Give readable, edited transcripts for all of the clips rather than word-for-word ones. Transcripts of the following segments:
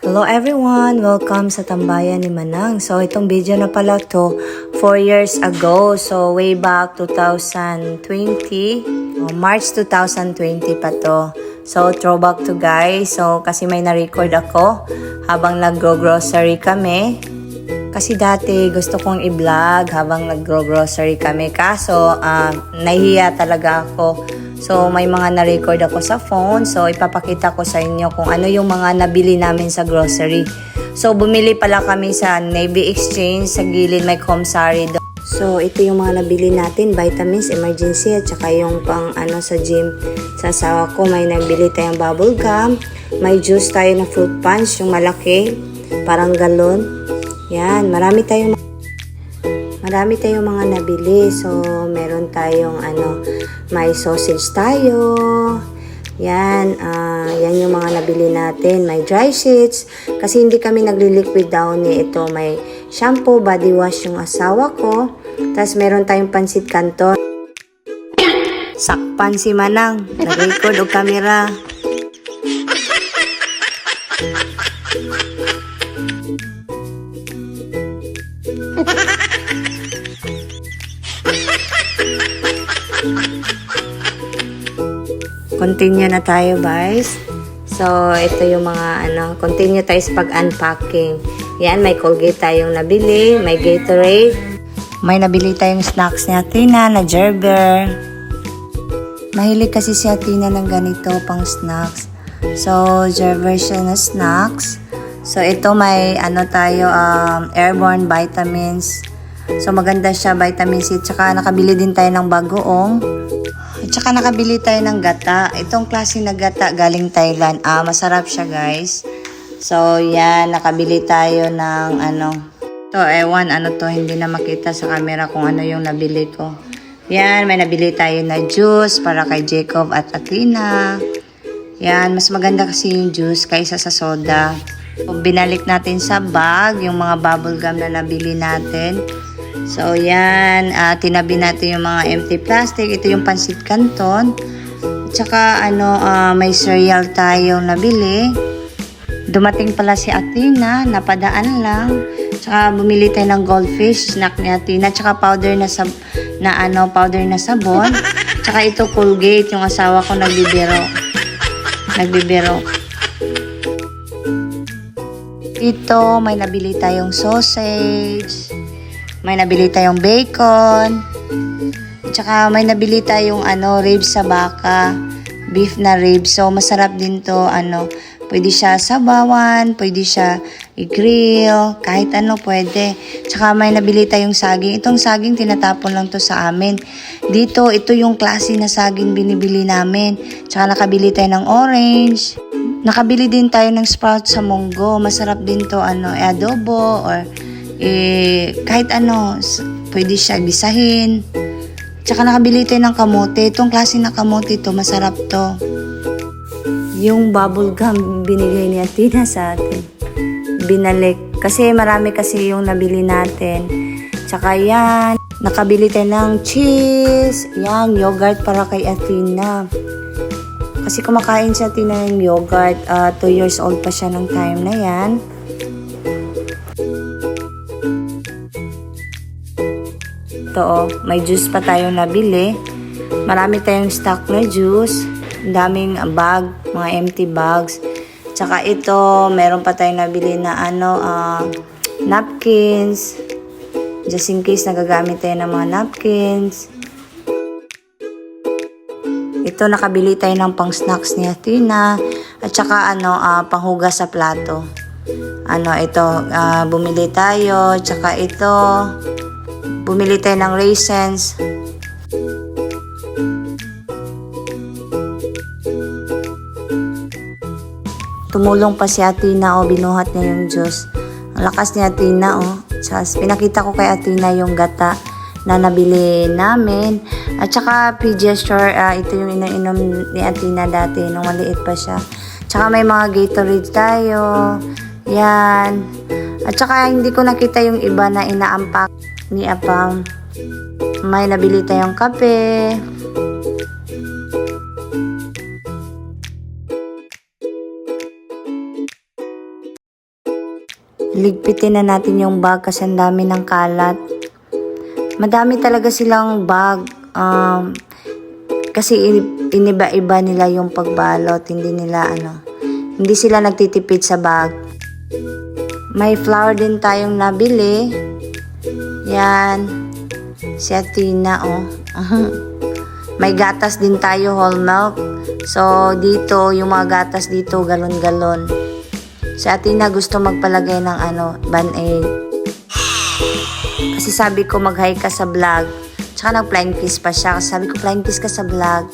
Hello everyone! Welcome sa Tambayan ni Manang. So itong video na pala to 4 years ago. So way back 2020. March 2020 pa to. So throwback to guys. So kasi may na-record ako habang nag-grocery kami. Kasi dati gusto kong i-vlog habang nag-grocery kami. Kaso nahihiya talaga ako. So, may mga na-record ako sa phone. So, ipapakita ko sa inyo kung ano yung mga nabili namin sa grocery. So, bumili pala kami sa Navy Exchange. Sa gilid may commissary doon. So, ito yung mga nabili natin. Vitamins, emergency, at saka yung pang sa gym. Sa asawa ko, may nabili tayong bubble gum. May juice tayo na fruit punch, yung malaki. Parang galon. Yan, marami tayong mga nabili. So, meron tayong may sausage tayo. Yan, yan yung mga nabili natin. May dry sheets. Kasi hindi kami nagli-liquid downy. Ito, may shampoo, body wash yung asawa ko. Tapos, meron tayong pansit canton. Sakpan si Manang. Nag-record o camera. Continue na tayo guys. So, ito yung mga continue tayo sa pag-unpacking. Yan, may Colgate tayong nabili, may Gatorade. May nabili tayong snacks ni Athena na Gerber. Mahilig kasi si Athena ng ganito pang snacks. So, Gerber siya na snacks. So, ito may tayo, airborne vitamins. So, maganda siya, vitamin C. Tsaka nakabili din tayo ng bagoong. At saka nakabili tayo ng gata. Itong klase na gata galing Thailand. Masarap siya guys. So, yan. Nakabili tayo ng So, ewan, to. Hindi na makita sa camera kung ano yung nabili ko. Yan. May nabili tayo na juice para kay Jacob at Athena. Yan. Mas maganda kasi yung juice kaysa sa soda. So, binalik natin sa bag yung mga bubble gum na nabili natin. So, yan. Tinabi natin yung mga empty plastic. Ito yung pansit canton. At saka, may cereal tayong nabili. Dumating pala si Athena. Napadaan lang. Tsaka, bumili tayo ng goldfish snack ni Athena. Tsaka, powder na sabon. Tsaka, ito Colgate. Yung asawa ko nagbibiro. Ito, may nabili tayong sausage. May nabili tayong bacon. Tsaka may nabili tayong ribs sa baka. Beef na ribs. So masarap din to. Pwede siya sabawan, pwede siya i-grill, kahit pwede. Tsaka may nabili tayong saging. Itong saging tinatapon lang to sa amin. Dito, ito yung klase na saging binibili namin. Tsaka nakabili tayo ng orange. Nakabili din tayo ng sprout sa munggo. Masarap din to adobo or kahit pwede siya gisahin. Tsaka nakabili tayo ng kamote. Itong klase na kamote to, masarap to. Yung bubble gum binigay ni Athena sa atin. Binalik. Kasi marami kasi yung nabili natin. Tsaka yan, nakabili tayo ng cheese. Yan, yogurt para kay Athena. Kasi kumakain si Athena ng yogurt. 2 years old pa siya ng time na yan. Ito, may juice pa tayong nabili. Marami tayong stock na juice. Daming bag, mga empty bags. Tsaka ito, meron pa tayong nabili na napkins. Just in case nagagamit tayo ng mga napkins. Ito, nakabili tayo ng pang snacks ni Athena. At saka panghugas sa plato. Ito, bumili tayo. Tsaka ito, bumili tayo ng raisins. Tumulong pa si Athena, binuhat niya yung juice. Ang lakas ni Athena, pinakita ko kay Athena yung gata na nabili namin. At saka Pediasure, ito yung ininom ni Athena dati nung maliit pa siya. Tsaka may mga Gatorade tayo. Yan. At saka hindi ko nakita yung iba na inaampak ni Apam. May nabili tayong kape. Ligpitin na natin yung bag kasi ang dami ng kalat. Madami talaga silang bag. Kasi iniba-iba nila yung pagbalot. Hindi sila nagtitipid sa bag. May flour din tayong nabili. Yan. Si Athena, oh. May gatas din tayo, whole milk. So, dito, yung mga gatas dito, galon-galon. Si Athena gusto magpalagay ng Band-Aid. Kasi sabi ko, mag-hi ka sa vlog. Tsaka nag-flying kiss pa siya. Kasi sabi ko, flying kiss ka sa vlog.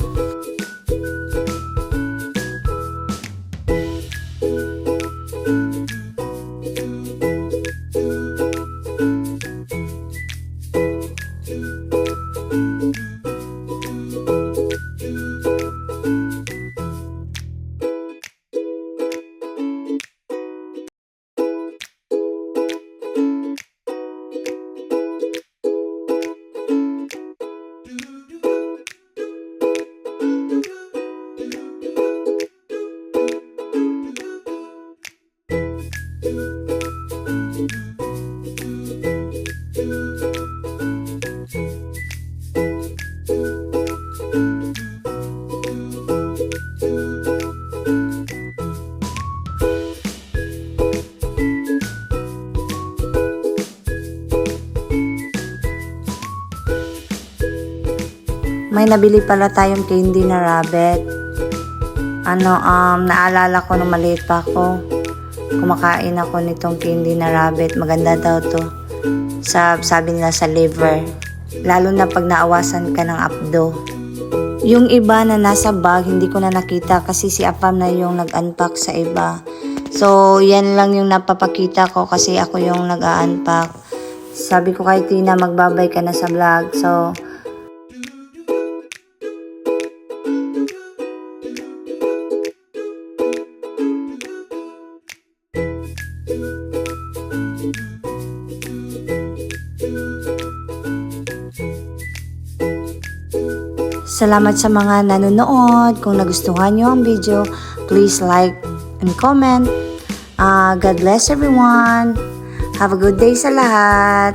May nabili pala tayong candy na rabbit. Naalala ko nung maliit pa ako. Kumakain ako nitong candy na rabbit. Maganda daw to. Sabi nila sa liver. Lalo na pag naawasan ka ng apdo. Yung iba na nasa bag, hindi ko na nakita kasi si Apam na yung nag-unpack sa iba. So, yan lang yung napapakita ko kasi ako yung nag-unpack. Sabi ko kay Tina, magbabay ka na sa vlog. So, salamat sa mga nanonood. Kung nagustuhan nyo ang video, please like and comment. God bless everyone. Have a good day sa lahat.